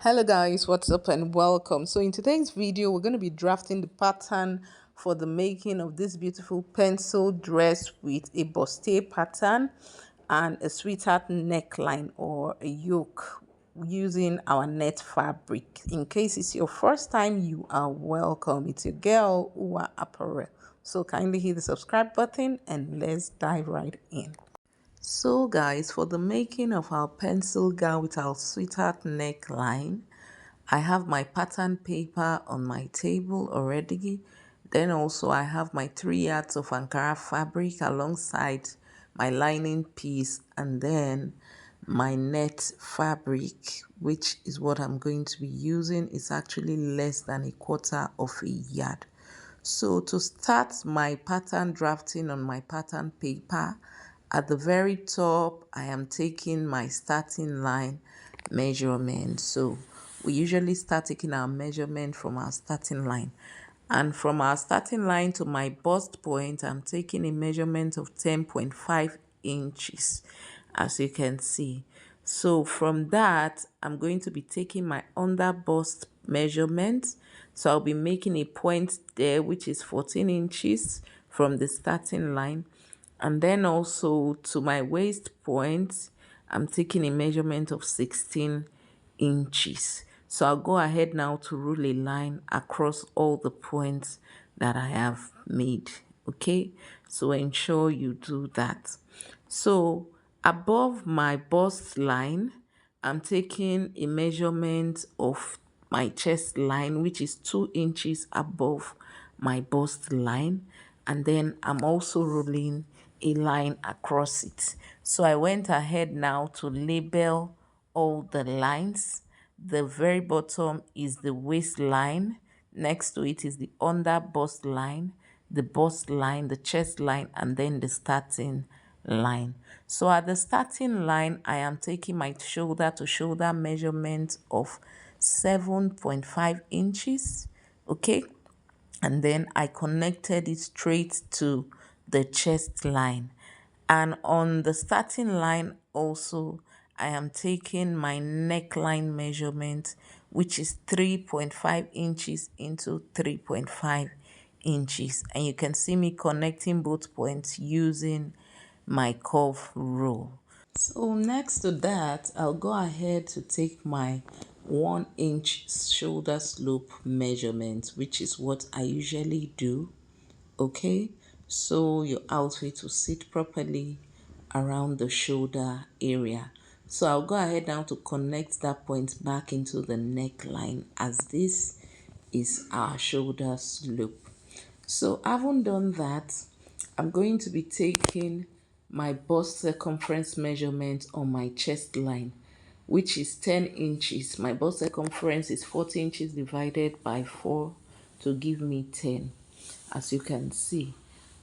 Hello guys, what's up and welcome. So in today's video we're going to be drafting the pattern for the making of this beautiful pencil dress with a bustier pattern and a sweetheart neckline or a yoke using our net fabric. In case it's your first time, you are welcome. It's your girl Uwa Apparel. So kindly hit the subscribe button and let's dive right in. So guys, for the making of our pencil gown with our sweetheart neckline, I have my pattern paper on my table already. Then also I have my 3 yards of Ankara fabric alongside my lining piece and then my net fabric, which is what I'm going to be using. It's actually less than a quarter of a yard. So to start my pattern drafting on my pattern paper, at the very top, I am taking my starting line measurement. So we usually start taking our measurement from our starting line. And from our starting line to my bust point, I'm taking a measurement of 10.5 inches, as you can see. So from that, I'm going to be taking my under bust measurement. So I'll be making a point there, which is 14 inches from the starting line. And then also to my waist point, I'm taking a measurement of 16 inches. So I'll go ahead now to rule a line across all the points that I have made. Okay, so ensure you do that. So above my bust line, I'm taking a measurement of my chest line, which is 2 inches above my bust line. And then I'm also ruling a line across it. So I went ahead now to label all the lines. The very bottom is the waistline. Next to it is the under bust line, the bust line, the chest line, and then the starting line. So at the starting line, I am taking my shoulder to shoulder measurement of 7.5 inches. Okay. And then I connected it straight to the chest line. And on the starting line also, I am taking my neckline measurement, which is 3.5 inches into 3.5 inches. And you can see me connecting both points using my curve rule. So next to that, I'll go ahead to take my 1 inch shoulder slope measurement, which is what I usually do. Okay, so your outfit will sit properly around the shoulder area. So I'll go ahead now to connect that point back into the neckline, as this is our shoulder slope. So having done that, I'm going to be taking my bust circumference measurement on my chest line, which is 10 inches. My bust circumference is 40 inches divided by 4 to give me 10, as you can see.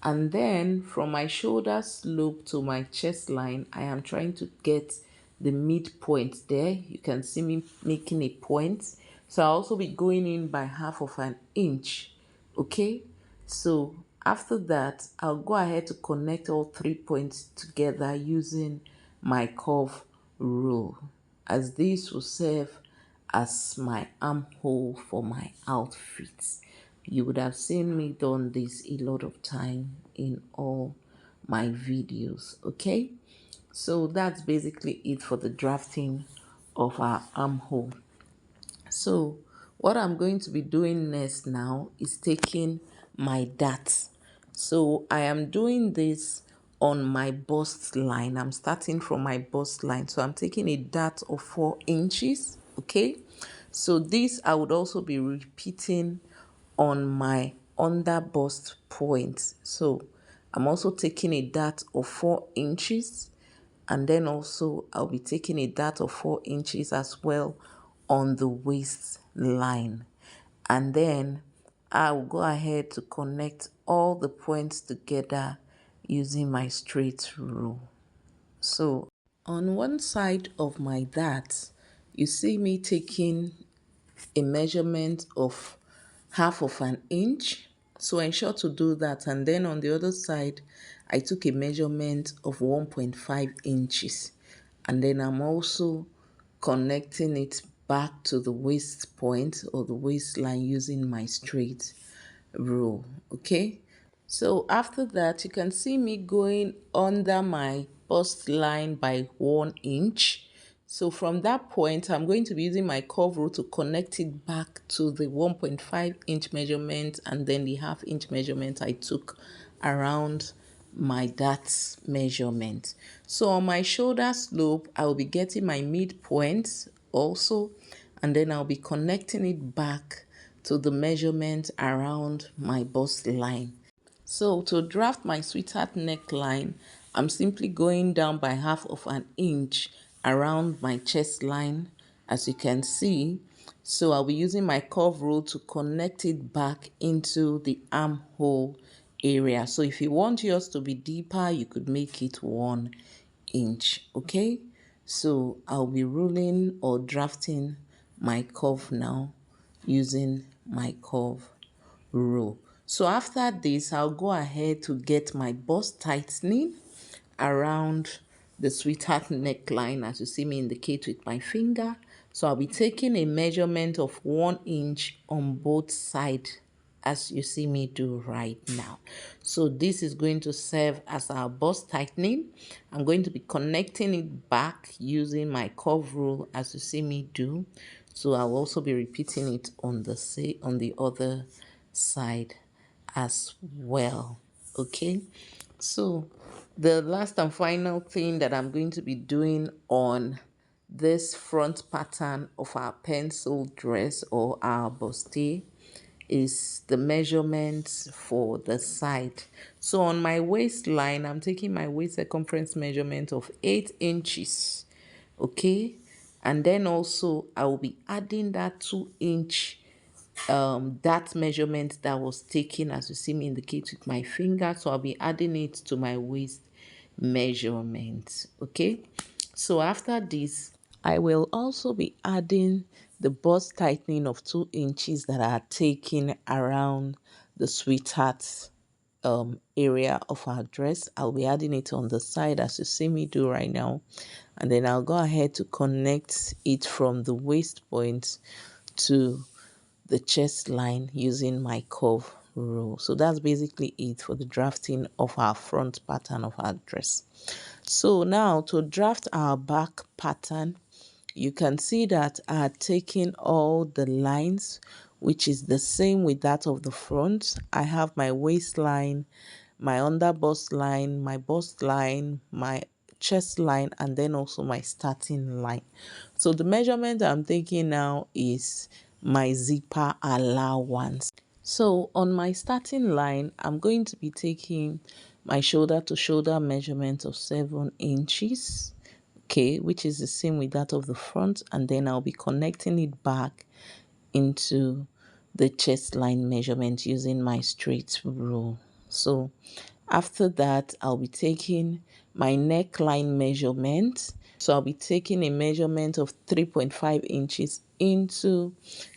And then from my shoulder slope to my chest line, I am trying to get the midpoint there. You can see me making a point. So I'll also be going in by half of an inch. Okay, so after that, I'll go ahead to connect all 3 points together using my curve rule, as this will serve as my armhole for my outfits. You would have seen me done this a lot of time in all my videos. Okay, so that's basically it for the drafting of our armhole. So what I'm going to be doing next now is taking my dart. So I am doing this on my bust line. I'm starting from my bust line. So I'm taking a dart of 4 inches. Okay. So this I would also be repeating on my under bust point. So I'm also taking a dart of 4 inches, and then also I'll be taking a dart of 4 inches as well on the waistline. And then I'll go ahead to connect all the points together using my straight rule. So on one side of my dart, you see me taking a measurement of half of an inch. So ensure to do that. And then on the other side, I took a measurement of 1.5 inches. And then I'm also connecting it back to the waist point or the waistline using my straight rule. Okay, so after that you can see me going under my bust line by 1 inch. So from that point, I'm going to be using my curve rule to connect it back to the 1.5 inch measurement and then the 1/2 inch measurement I took around my dart measurement. So on my shoulder slope, I will be getting my midpoint also, and then I'll be connecting it back to the measurement around my bust line. So to draft my sweetheart neckline, I'm simply going down by 1/2 inch around my chest line, as you can see. So I'll be using my curve rule to connect it back into the armhole area. So if you want yours to be deeper, you could make it 1 inch. Okay, so I'll be ruling or drafting my curve now using my curve rule. So after this, I'll go ahead to get my bust tightening around the sweetheart neckline, as you see me indicate with my finger. So I'll be taking a measurement of 1 inch on both sides, as you see me do right now. So this is going to serve as our bust tightening. I'm going to be connecting it back using my curve rule, as you see me do. So I'll also be repeating it on the other side as well. Okay, so the last and final thing that I'm going to be doing on this front pattern of our pencil dress or our bustier is the measurements for the side. So on my waistline, I'm taking my waist circumference measurement of 8 inches. Okay, and then also I will be adding that 2 inch that measurement that was taken, as you see me indicate with my finger. So I'll be adding it to my waist measurement. Okay, so after this, I will also be adding the bust tightening of 2 inches that are taken around the sweetheart area of our dress. I'll be adding it on the side, as you see me do right now, and then I'll go ahead to connect it from the waist point to the chest line using my curve rule. So that's basically it for the drafting of our front pattern of our dress. So now to draft our back pattern, you can see that I had taken all the lines, which is the same with that of the front. I have my waistline, my under bust line, my bust line, my chest line, and then also my starting line. So the measurement I'm taking now is my zipper allowance. So on my starting line, I'm going to be taking my shoulder to shoulder measurement of 7 inches. Okay, which is the same with that of the front, and then I'll be connecting it back into the chest line measurement using my straight rule. So after that, I'll be taking my neckline measurement. So I'll be taking a measurement of 3.5 inches into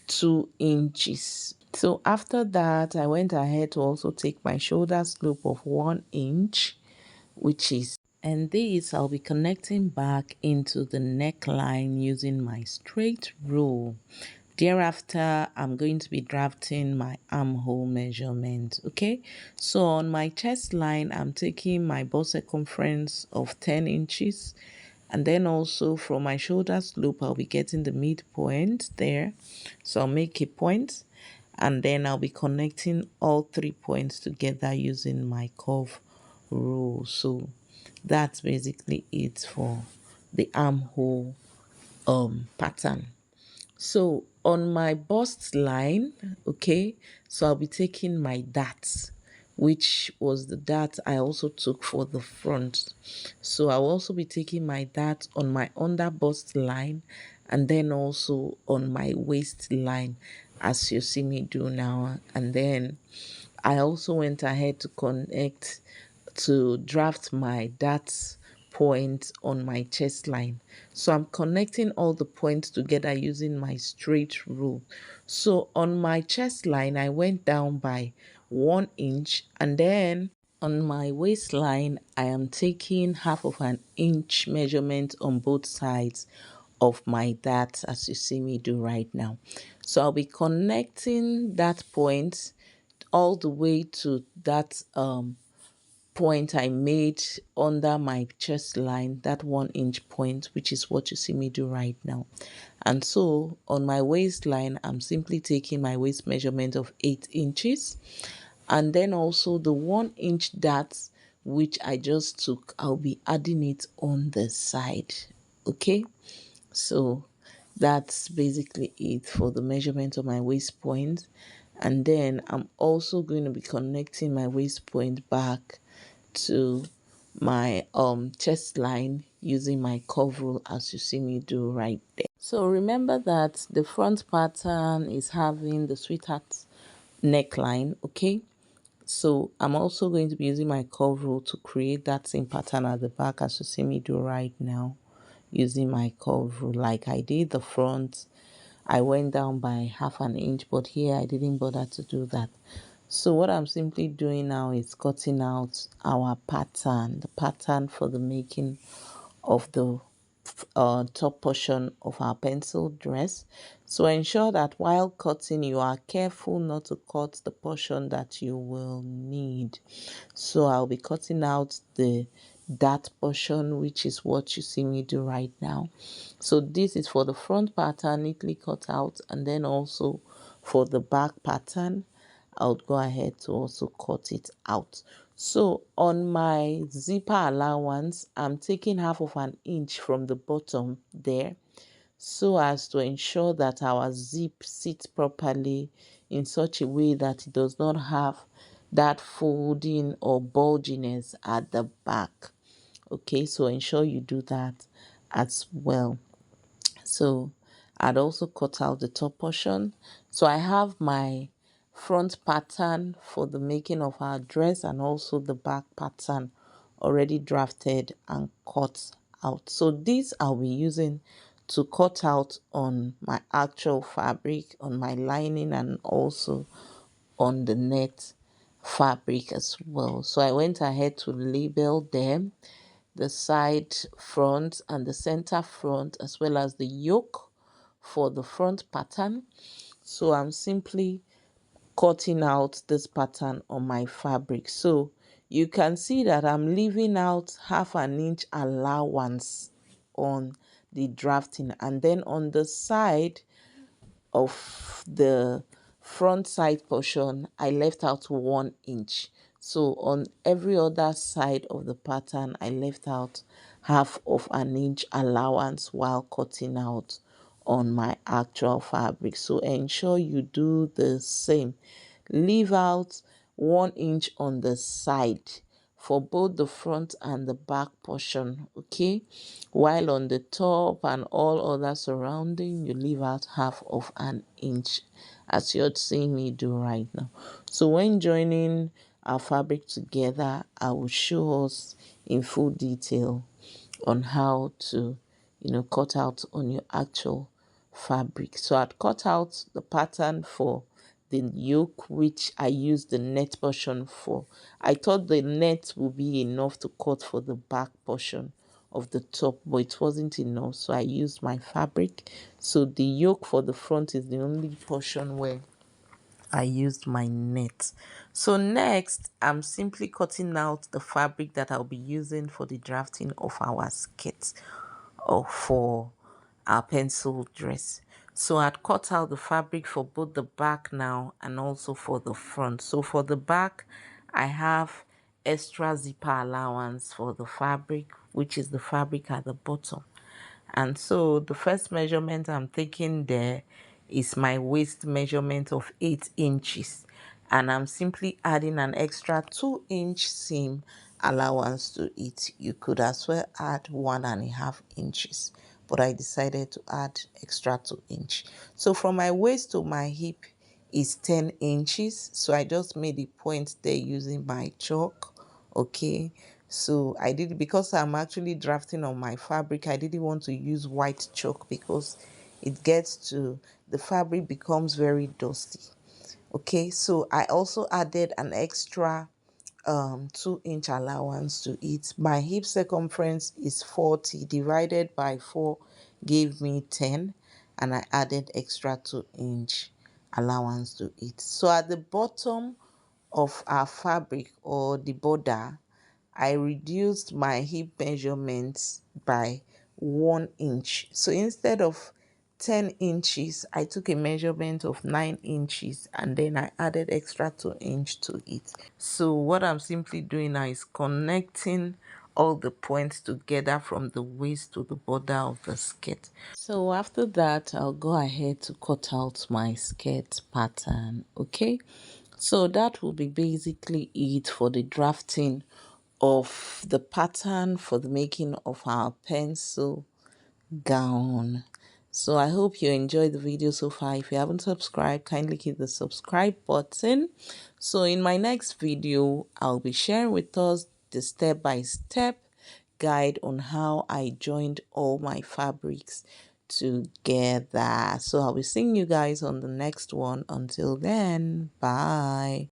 2 inches. So after that, I went ahead to also take my shoulder slope of 1 inch, which is, and this I'll be connecting back into the neckline using my straight rule. Thereafter, I'm going to be drafting my armhole measurement. Okay, so on my chest line, I'm taking my bust circumference of 10 inches, and then also from my shoulder slope, I'll be getting the midpoint there. So I'll make a point, and then I'll be connecting all 3 points together using my curve rule. So that's basically it for the armhole pattern. So on my bust line, okay, so I'll be taking my dart, which was the dart I also took for the front. So I'll also be taking my dart on my under bust line and then also on my waist line, as you see me do now. And then I also went ahead to connect to draft my dart point on my chest line. So I'm connecting all the points together using my straight rule. So on my chest line, I went down by 1 inch, and then on my waistline, I am taking 1/2 inch measurement on both sides of my dart, as you see me do right now. So I'll be connecting that point all the way to that point I made under my chest line, that 1 inch point, which is what you see me do right now. And so on my waistline, I'm simply taking my waist measurement of 8 inches, and then also the 1 inch dart which I just took, I'll be adding it on the side. Okay, so that's basically it for the measurement of my waist point. And then I'm also going to be connecting my waist point back to my chest line using my coverall, as you see me do right there. So remember that the front pattern is having the sweetheart neckline. Okay, so I'm also going to be using my coverall to create that same pattern at the back, as you see me do right now, using my coverall. Like I did the front, I went down by 1/2 inch, but here I didn't bother to do that. So what I'm simply doing now is cutting out our pattern, the pattern for the making of the top portion of our pencil dress. So ensure that while cutting, you are careful not to cut the portion that you will need. So I'll be cutting out that portion, which is what you see me do right now. So this is for the front pattern, neatly cut out, and then also for the back pattern, I'll go ahead to also cut it out. So on my zipper allowance, I'm taking 1/2 inch from the bottom there, so as to ensure that our zip sits properly in such a way that it does not have that folding or bulginess at the back. Okay, so ensure you do that as well. So I'd also cut out the top portion. So I have my front pattern for the making of our dress and also the back pattern already drafted and cut out. So these I'll be using to cut out on my actual fabric, on my lining, and also on the net fabric as well. So I went ahead to label them, the side front and the center front, as well as the yoke for the front pattern. So I'm simply cutting out this pattern on my fabric. So you can see that I'm leaving out 1/2 inch allowance on the drafting, and then on the side of the front side portion, I left out 1 inch. So on every other side of the pattern, I left out 1/2 inch allowance while cutting out on my actual fabric. So ensure you do the same. Leave out 1 inch on the side for both the front and the back portion, okay, while on the top and all other surrounding, you leave out 1/2 inch, as you're seeing me do right now. So when joining our fabric together, I will show us in full detail on how to, cut out on your actual fabric. So I'd cut out the pattern for the yoke, which I used the net portion for. I thought the net would be enough to cut for the back portion of the top, but it wasn't enough, so I used my fabric. So the yoke for the front is the only portion where I used my net. So next, I'm simply cutting out the fabric that I'll be using for the drafting of our skirt or for our pencil dress. So I'd cut out the fabric for both the back now and also for the front. So for the back, I have extra zipper allowance for the fabric, which is the fabric at the bottom. And so the first measurement I'm taking there is my waist measurement of 8 inches. And I'm simply adding an extra 2 inch seam allowance to it. You could as well add 1.5 inches, but I decided to add extra 2 inch. So from my waist to my hip is 10 inches. So I just made a point there using my chalk. Okay, so I did, because I'm actually drafting on my fabric, I didn't want to use white chalk because it gets to, the fabric becomes very dusty. Okay, so I also added an extra 2 inch allowance to it. My hip circumference is 40, divided by 4 gave me 10, and I added extra 2-inch allowance to it. So at the bottom of our fabric or the border, I reduced my hip measurements by 1 inch. So instead of 10 inches, I took a measurement of 9 inches and then I added extra 2 inch to it. So what I'm simply doing now is connecting all the points together from the waist to the border of the skirt. So after that, I'll go ahead to cut out my skirt pattern. Okay, so that will be basically it for the drafting of the pattern for the making of our pencil gown. So I hope you enjoyed the video so far. If you haven't subscribed, kindly hit the subscribe button. So in my next video, I'll be sharing with us the step-by-step guide on how I joined all my fabrics together. So I'll be seeing you guys on the next one. Until then, bye.